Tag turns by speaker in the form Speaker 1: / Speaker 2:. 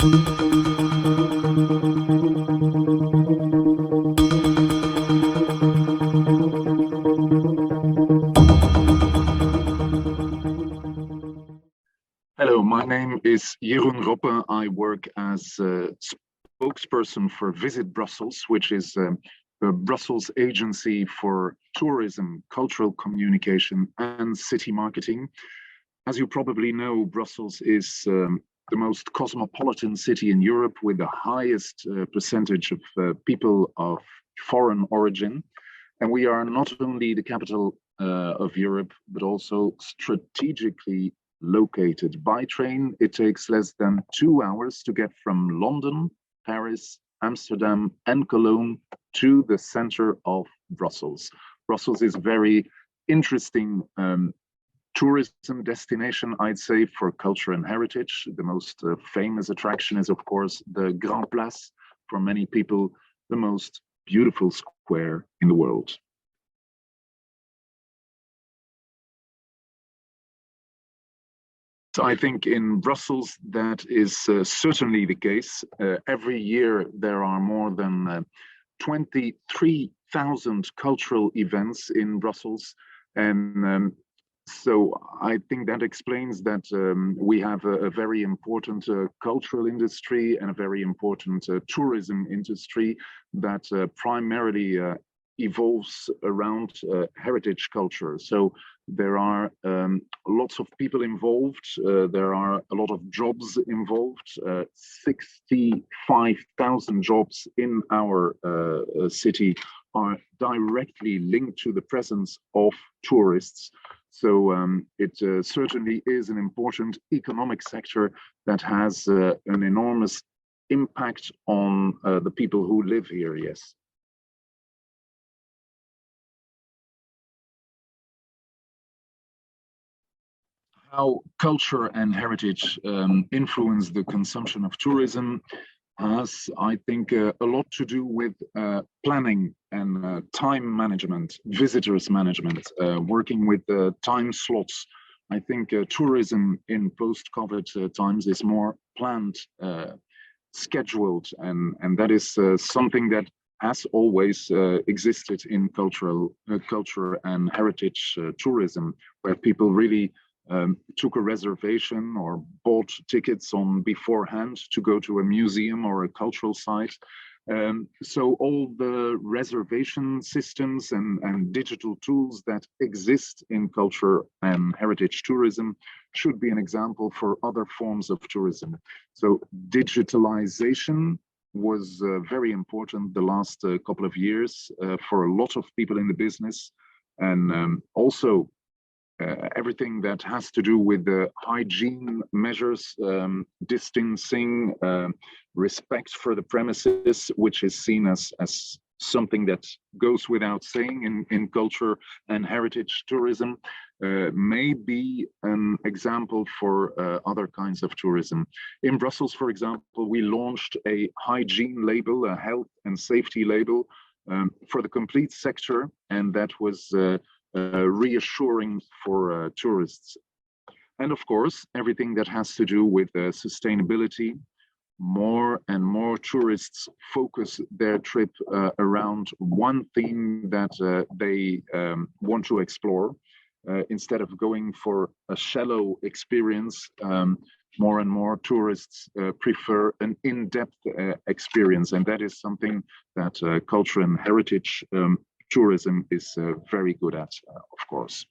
Speaker 1: Hello, my name is Jeroen Roppe. I work as a spokesperson for Visit Brussels, which is the Brussels agency for tourism, cultural communication, and city marketing. As you probably know, Brussels is the most cosmopolitan city in Europe with the highest percentage of people of foreign origin. And we are not only the capital of Europe, but also strategically located. By train, it takes less than 2 hours to get from London, Paris, Amsterdam, and Cologne to the center of Brussels. Brussels is a very interesting tourism destination, I'd say, for culture and heritage. The most famous attraction is, of course, the Grand Place, for many people, the most beautiful square in the world. I think in Brussels that is certainly the case. Every year there are more than 23,000 cultural events in Brussels, and so I think that explains that we have a very important cultural industry and a very important tourism industry that primarily evolves around heritage culture. So there are lots of people involved. There are a lot of jobs involved. 65,000 jobs in our city are directly linked to the presence of tourists. So it certainly is an important economic sector that has an enormous impact on the people who live here, yes. How culture and heritage influence the consumption of tourism has, I think, a lot to do with planning and time management, visitors management, working with time slots. I think tourism in post-COVID times is more planned, scheduled, and that is something that has always existed in culture and heritage tourism, where people really took a reservation or bought tickets on beforehand to go to a museum or a cultural site. So all the reservation systems and digital tools that exist in culture and heritage tourism should be an example for other forms of tourism. So digitalization was very important the last couple of years for a lot of people in the business, and also everything that has to do with the hygiene measures, distancing, respect for the premises, which is seen as something that goes without saying in culture and heritage tourism, may be an example for other kinds of tourism. In Brussels, for example, we launched a hygiene label, a health and safety label for the complete sector, and that was reassuring for tourists. And of course, everything that has to do with sustainability. More and more tourists focus their trip around one theme that they want to explore. Instead of going for a shallow experience, more and more tourists prefer an in-depth experience. And that is something that culture and heritage tourism is very good at, of course.